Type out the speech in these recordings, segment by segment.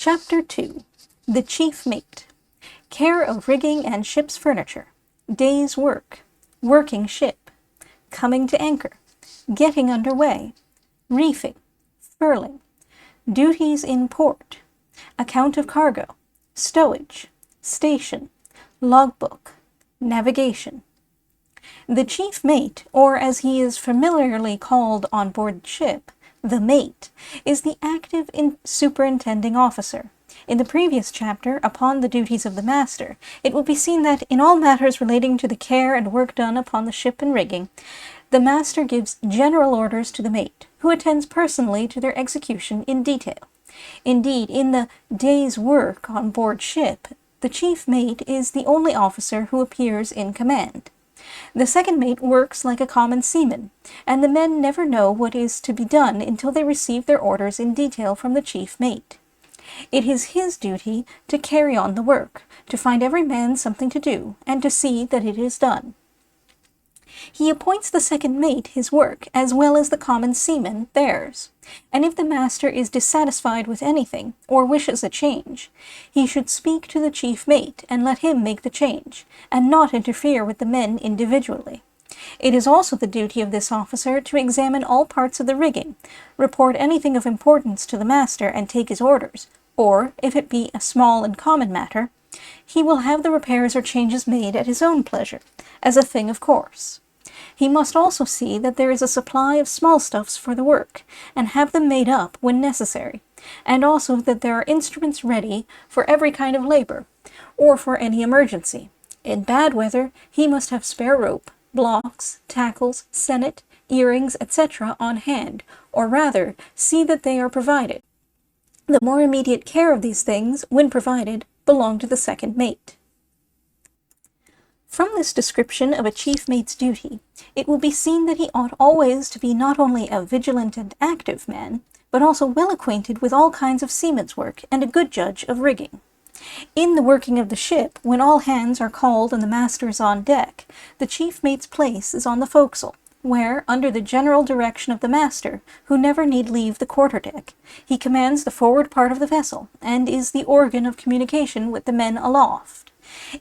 Chapter 2. The Chief Mate. Care of rigging and ship's furniture. Day's work. Working ship. Coming to anchor. Getting under way. Reefing. Furling. Duties in port. Account of cargo. Stowage. Station. Logbook. Navigation. The chief mate, or as he is familiarly called on board ship, the mate, is the active superintending officer. In the previous chapter, upon the duties of the master, it will be seen that in all matters relating to the care and work done upon the ship and rigging, the master gives general orders to the mate, who attends personally to their execution in detail. Indeed, in the day's work on board ship, the chief mate is the only officer who appears in command. The second mate works like a common seaman, and the men never know what is to be done until they receive their orders in detail from the chief mate. It is his duty to carry on the work, to find every man something to do, and to see that it is done. He appoints the second mate his work, as well as the common seaman theirs, and if the master is dissatisfied with anything, or wishes a change, he should speak to the chief mate and let him make the change, and not interfere with the men individually. It is also the duty of this officer to examine all parts of the rigging, report anything of importance to the master and take his orders, or, if it be a small and common matter, he will have the repairs or changes made at his own pleasure, as a thing of course. He must also see that there is a supply of small stuffs for the work, and have them made up when necessary, and also that there are instruments ready for every kind of labor, or for any emergency. In bad weather, he must have spare rope, blocks, tackles, sennet, earrings, etc. on hand, or rather, see that they are provided. The more immediate care of these things, when provided, belong to the second mate. From this description of a chief mate's duty, it will be seen that he ought always to be not only a vigilant and active man, but also well acquainted with all kinds of seaman's work and a good judge of rigging. In the working of the ship, when all hands are called and the master is on deck, the chief mate's place is on the forecastle, where, under the general direction of the master, who never need leave the quarter-deck, he commands the forward part of the vessel, and is the organ of communication with the men aloft.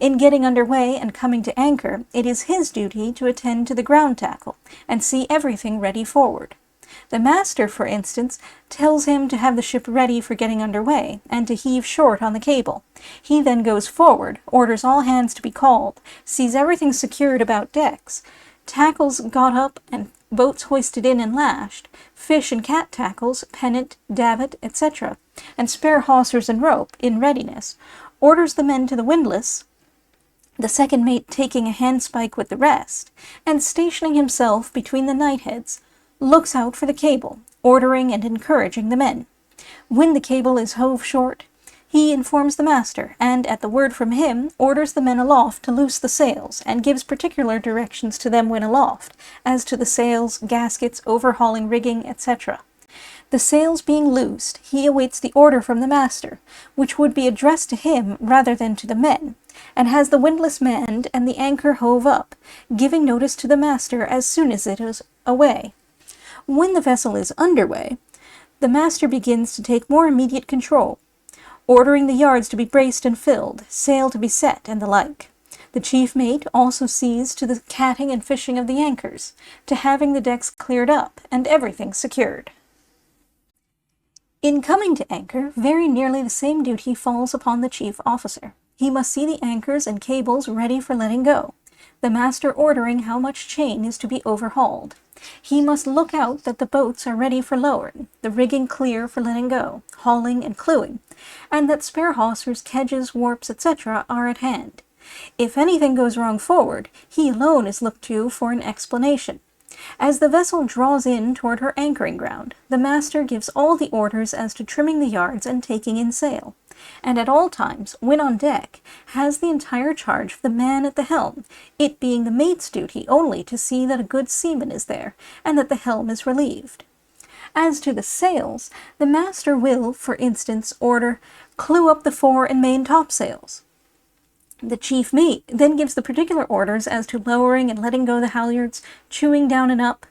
In getting under way and coming to anchor, it is his duty to attend to the ground tackle, and see everything ready forward. The master, for instance, tells him to have the ship ready for getting under way, and to heave short on the cable. He then goes forward, orders all hands to be called, sees everything secured about decks, tackles got up and boats hoisted in and lashed, fish and cat tackles, pennant, davit, etc., and spare hawsers and rope in readiness, orders the men to the windlass, the second mate taking a handspike with the rest, and stationing himself between the knightheads, looks out for the cable, ordering and encouraging the men. When the cable is hove short, he informs the master, and, at the word from him, orders the men aloft to loose the sails, and gives particular directions to them when aloft, as to the sails, gaskets, overhauling rigging, etc. The sails being loosed, he awaits the order from the master, which would be addressed to him rather than to the men, and has the windlass manned and the anchor hove up, giving notice to the master as soon as it is away. When the vessel is under way, the master begins to take more immediate control, ordering the yards to be braced and filled, sail to be set, and the like. The chief mate also sees to the catting and fishing of the anchors, to having the decks cleared up, and everything secured. In coming to anchor, very nearly the same duty falls upon the chief officer. He must see the anchors and cables ready for letting go, the master ordering how much chain is to be overhauled. He must look out that the boats are ready for lowering, the rigging clear for letting go, hauling and clewing, and that spare hawsers, kedges, warps, etc. are at hand. If anything goes wrong forward, he alone is looked to for an explanation. As the vessel draws in toward her anchoring ground, the master gives all the orders as to trimming the yards and taking in sail, and at all times, when on deck, has the entire charge of the man at the helm, it being the mate's duty only to see that a good seaman is there, and that the helm is relieved. As to the sails, the master will, for instance, order, "Clew up the fore and main topsails." The chief mate then gives the particular orders as to lowering and letting go the halyards, chewing down and up,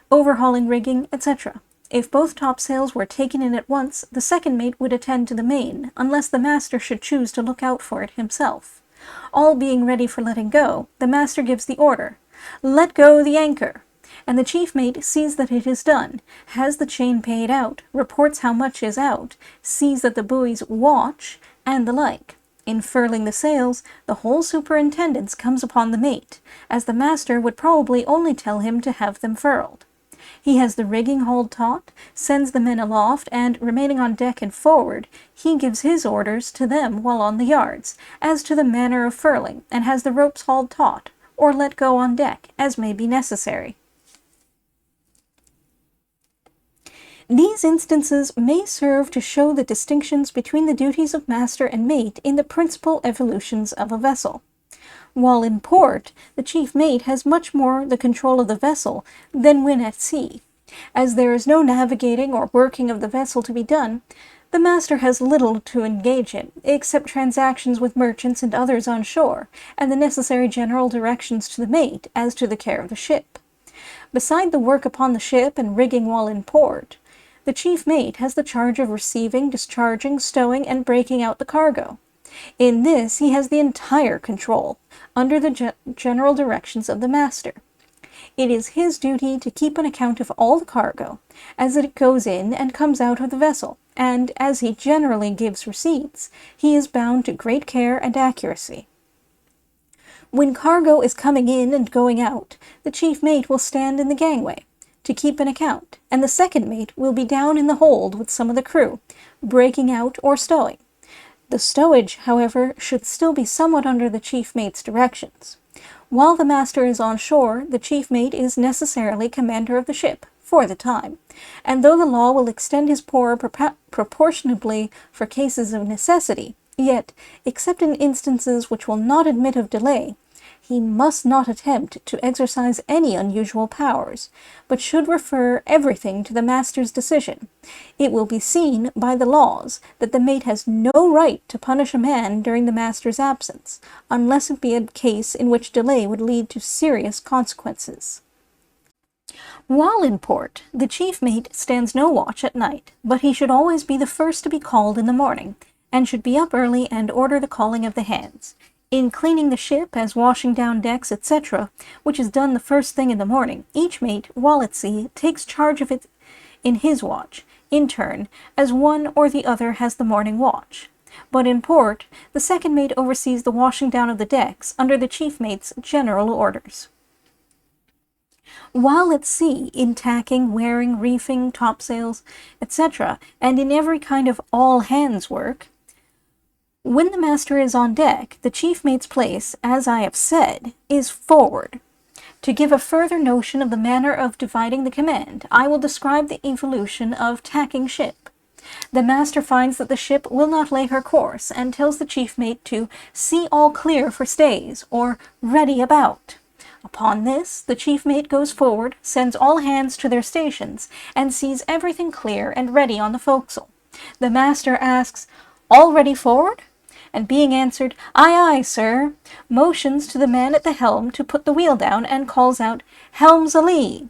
overhauling rigging, etc. If both topsails were taken in at once, the second mate would attend to the main, unless the master should choose to look out for it himself. All being ready for letting go, the master gives the order, "Let go the anchor," and the chief mate sees that it is done, has the chain paid out, reports how much is out, sees that the buoys watch, and the like. In furling the sails, the whole superintendence comes upon the mate, as the master would probably only tell him to have them furled. He has the rigging hauled taut, sends the men aloft, and, remaining on deck and forward, he gives his orders to them while on the yards, as to the manner of furling, and has the ropes hauled taut, or let go on deck, as may be necessary. These instances may serve to show the distinctions between the duties of master and mate in the principal evolutions of a vessel. While in port, the chief mate has much more the control of the vessel than when at sea. As there is no navigating or working of the vessel to be done, the master has little to engage in, except transactions with merchants and others on shore, and the necessary general directions to the mate as to the care of the ship. Beside the work upon the ship and rigging while in port, the chief mate has the charge of receiving, discharging, stowing, and breaking out the cargo. In this he has the entire control, under the general directions of the master. It is his duty to keep an account of all the cargo, as it goes in and comes out of the vessel, and, as he generally gives receipts, he is bound to great care and accuracy. When cargo is coming in and going out, the chief mate will stand in the gangway to keep an account, and the second mate will be down in the hold with some of the crew, breaking out or stowing. The stowage, however, should still be somewhat under the chief mate's directions. While the master is on shore, the chief mate is necessarily commander of the ship, for the time, and though the law will extend his power proportionably for cases of necessity, yet, except in instances which will not admit of delay, he must not attempt to exercise any unusual powers, but should refer everything to the master's decision. It will be seen by the laws that the mate has no right to punish a man during the master's absence, unless it be a case in which delay would lead to serious consequences. While in port, the chief mate stands no watch at night, but he should always be the first to be called in the morning, and should be up early and order the calling of the hands. In cleaning the ship, as washing down decks, etc., which is done the first thing in the morning, each mate, while at sea, takes charge of it in his watch, in turn, as one or the other has the morning watch. But in port, the second mate oversees the washing down of the decks, under the chief mate's general orders. While at sea, in tacking, wearing, reefing, topsails, etc., and in every kind of all-hands work, when the master is on deck, the chief mate's place, as I have said, is forward. To give a further notion of the manner of dividing the command, I will describe the evolution of tacking ship. The master finds that the ship will not lay her course, and tells the chief mate to see all clear for stays, or ready about. Upon this, the chief mate goes forward, sends all hands to their stations, and sees everything clear and ready on the forecastle. The master asks, "All ready forward?" And being answered, "Aye, aye, sir," motions to the man at the helm to put the wheel down, and calls out, "Helm's a lee."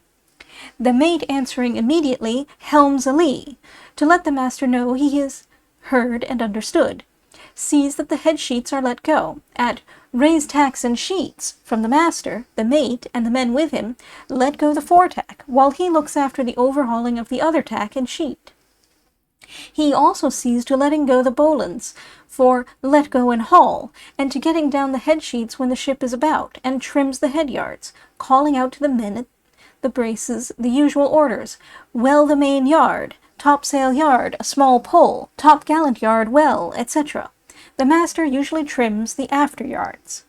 The mate answering immediately, "Helm's a lee," to let the master know he is heard and understood, sees that the head sheets are let go. At "Raise tacks and sheets" from the master, the mate, and the men with him, let go the foretack, while he looks after the overhauling of the other tack and sheet. He also sees to letting go the bowlines, for let go and haul, and to getting down the head sheets when the ship is about, and trims the head yards, calling out to the men at the braces the usual orders: "Well the main yard," "Topsail yard, a small pull," "Topgallant yard well," etc. The master usually trims the after yards.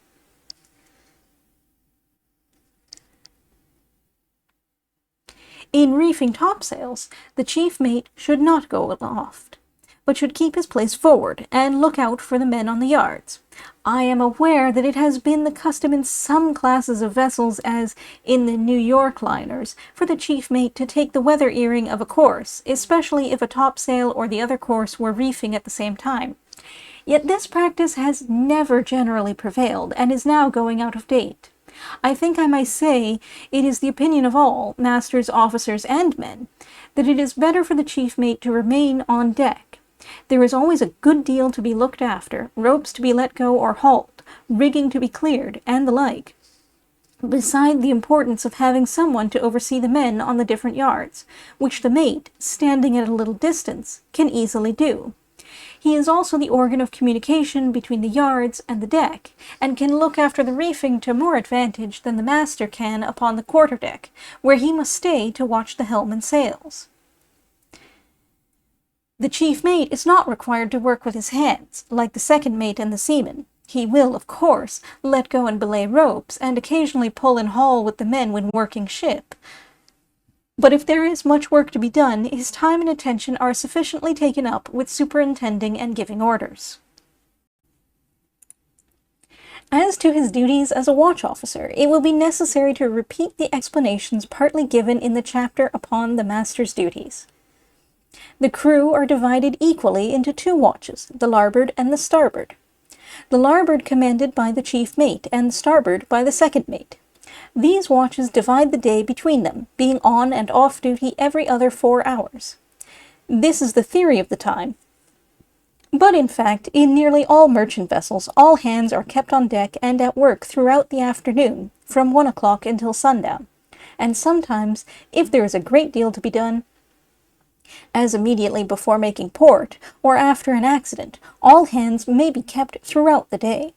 In reefing topsails, the chief mate should not go aloft, but should keep his place forward, and look out for the men on the yards. I am aware that it has been the custom in some classes of vessels, as in the New York liners, for the chief mate to take the weather earing of a course, especially if a topsail or the other course were reefing at the same time. Yet this practice has never generally prevailed, and is now going out of date. I think I may say it is the opinion of all, masters, officers, and men, that it is better for the chief mate to remain on deck. There is always a good deal to be looked after, ropes to be let go or hauled, rigging to be cleared, and the like, beside the importance of having someone to oversee the men on the different yards, which the mate, standing at a little distance, can easily do. He is also the organ of communication between the yards and the deck, and can look after the reefing to more advantage than the master can upon the quarter-deck, where he must stay to watch the helm and sails. The chief mate is not required to work with his hands, like the second mate and the seaman. He will, of course, let go and belay ropes, and occasionally pull and haul with the men when working ship. But if there is much work to be done, his time and attention are sufficiently taken up with superintending and giving orders. As to his duties as a watch officer, it will be necessary to repeat the explanations partly given in the chapter upon the master's duties. The crew are divided equally into two watches, the larboard and the starboard. The larboard commanded by the chief mate, and the starboard by the second mate. These watches divide the day between them, being on and off duty every other 4 hours. This is the theory of the time. But in fact, in nearly all merchant vessels, all hands are kept on deck and at work throughout the afternoon, from 1 o'clock until sundown. And sometimes, if there is a great deal to be done, as immediately before making port, or after an accident, all hands may be kept throughout the day.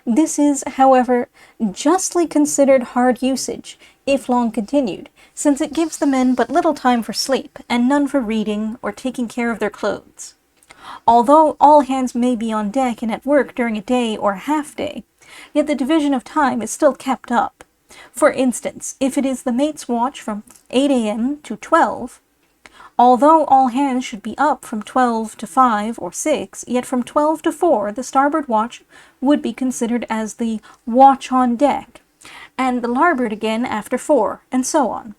This is, however, justly considered hard usage, if long continued, since it gives the men but little time for sleep, and none for reading or taking care of their clothes. Although all hands may be on deck and at work during a day or half-day, yet the division of time is still kept up. For instance, if it is the mate's watch from 8 a.m. to 12, although all hands should be up from 12 to 5 or 6, yet from 12 to 4 the starboard watch would be considered as the watch on deck, and the larboard again after 4, and so on.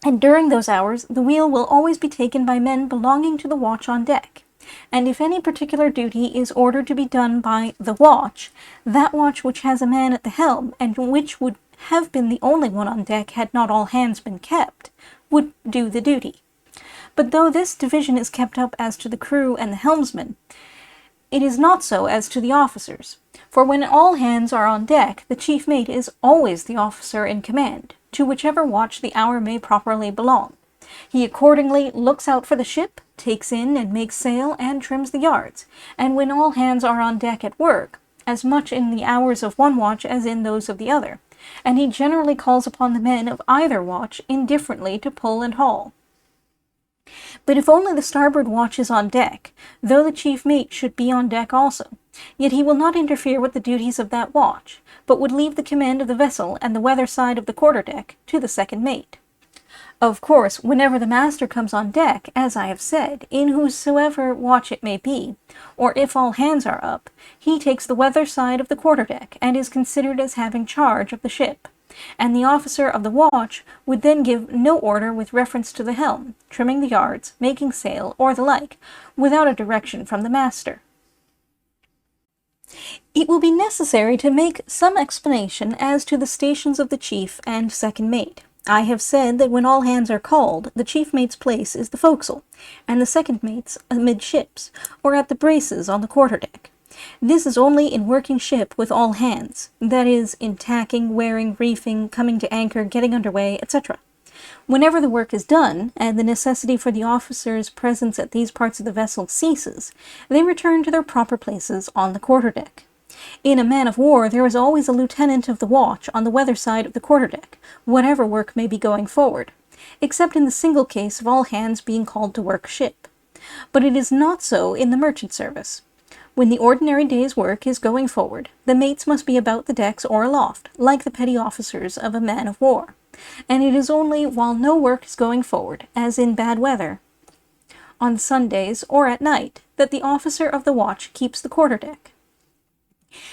And during those hours the wheel will always be taken by men belonging to the watch on deck, and if any particular duty is ordered to be done by the watch, that watch which has a man at the helm, and which would have been the only one on deck had not all hands been kept, would do the duty. But though this division is kept up as to the crew and the helmsman, it is not so as to the officers, for when all hands are on deck, the chief mate is always the officer in command, to whichever watch the hour may properly belong. He accordingly looks out for the ship, takes in and makes sail, and trims the yards, and when all hands are on deck at work, as much in the hours of one watch as in those of the other, and he generally calls upon the men of either watch indifferently to pull and haul. But if only the starboard watch is on deck, though the chief mate should be on deck also, yet he will not interfere with the duties of that watch, but would leave the command of the vessel and the weather side of the quarter-deck to the second mate. Of course, whenever the master comes on deck, as I have said, in whosoever watch it may be, or if all hands are up, he takes the weather side of the quarter-deck, and is considered as having charge of the ship, and the officer of the watch would then give no order with reference to the helm, trimming the yards, making sail, or the like, without a direction from the master. It will be necessary to make some explanation as to the stations of the chief and second mate. I have said that when all hands are called, the chief mate's place is the forecastle, and the second mate's amidships, or at the braces on the quarter-deck. This is only in working ship with all hands, that is, in tacking, wearing, reefing, coming to anchor, getting under way, etc. Whenever the work is done, and the necessity for the officer's presence at these parts of the vessel ceases, they return to their proper places on the quarter-deck. In a man-of-war there is always a lieutenant of the watch on the weather side of the quarter-deck, whatever work may be going forward, except in the single case of all hands being called to work ship. But it is not so in the merchant service. When the ordinary day's work is going forward, the mates must be about the decks or aloft, like the petty officers of a man-of-war, and it is only while no work is going forward, as in bad weather, on Sundays or at night, that the officer of the watch keeps the quarter-deck.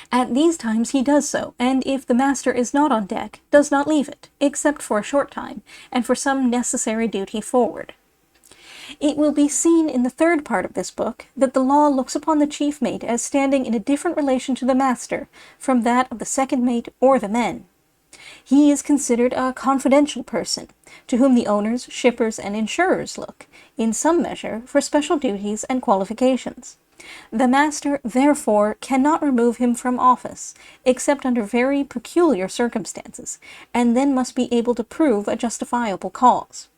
At these times he does so, and if the master is not on deck, does not leave it, except for a short time, and for some necessary duty forward. It will be seen in the third part of this book that the law looks upon the chief mate as standing in a different relation to the master from that of the second mate or the men. He is considered a confidential person, to whom the owners, shippers, and insurers look, in some measure, for special duties and qualifications. The master, therefore, cannot remove him from office, except under very peculiar circumstances, and then must be able to prove a justifiable cause.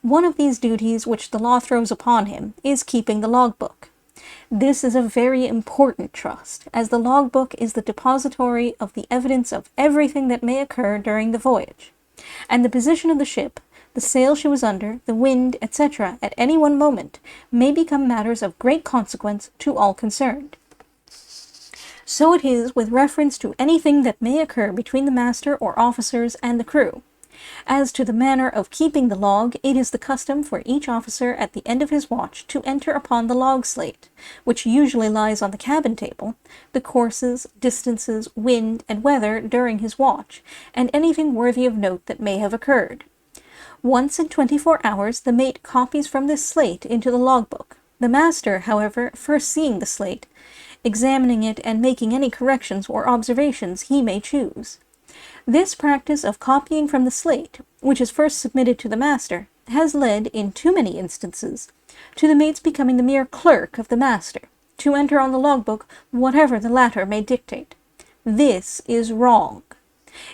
One of these duties which the law throws upon him is keeping the logbook. This is a very important trust, as the logbook is the depository of the evidence of everything that may occur during the voyage, and the position of the ship, the sail she was under, the wind, etc., at any one moment, may become matters of great consequence to all concerned. So it is with reference to anything that may occur between the master or officers and the crew. As to the manner of keeping the log, it is the custom for each officer at the end of his watch to enter upon the log slate, which usually lies on the cabin table, the courses, distances, wind, and weather during his watch, and anything worthy of note that may have occurred. Once in 24 hours the mate copies from this slate into the logbook. The master, however, first seeing the slate, examining it and making any corrections or observations he may choose. This practice of copying from the slate, which is first submitted to the master, has led, in too many instances, to the mate's becoming the mere clerk of the master, to enter on the logbook whatever the latter may dictate. This is wrong.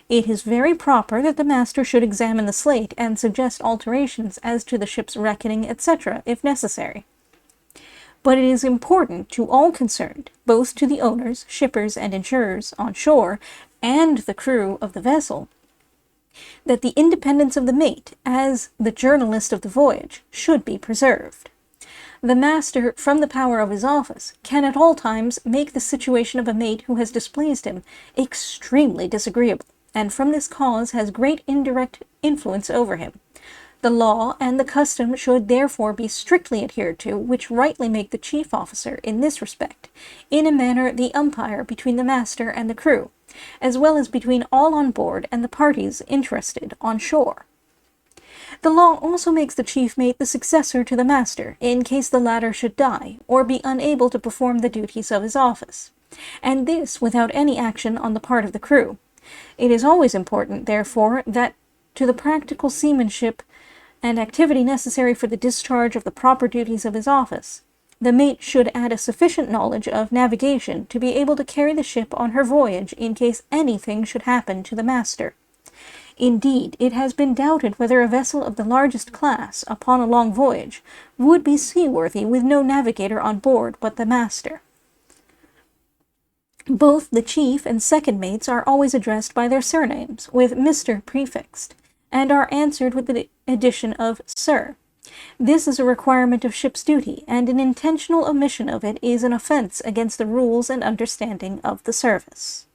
It is very proper that the master should examine the slate and suggest alterations as to the ship's reckoning, etc., if necessary. But it is important to all concerned, both to the owners, shippers, and insurers on shore, and the crew of the vessel, that the independence of the mate, as the journalist of the voyage, should be preserved. The master, from the power of his office, can at all times make the situation of a mate who has displeased him extremely disagreeable, and from this cause has great indirect influence over him. The law and the custom should therefore be strictly adhered to, which rightly make the chief officer, in this respect, in a manner the umpire between the master and the crew, as well as between all on board and the parties interested on shore. The law also makes the chief mate the successor to the master, in case the latter should die, or be unable to perform the duties of his office, and this without any action on the part of the crew. It is always important, therefore, that to the practical seamanship and activity necessary for the discharge of the proper duties of his office, the mate should add a sufficient knowledge of navigation to be able to carry the ship on her voyage in case anything should happen to the master. Indeed, it has been doubted whether a vessel of the largest class, upon a long voyage, would be seaworthy with no navigator on board but the master. Both the chief and second mates are always addressed by their surnames, with Mr. prefixed, and are answered with the addition of Sir. This is a requirement of ship's duty, and an intentional omission of it is an offense against the rules and understanding of the service.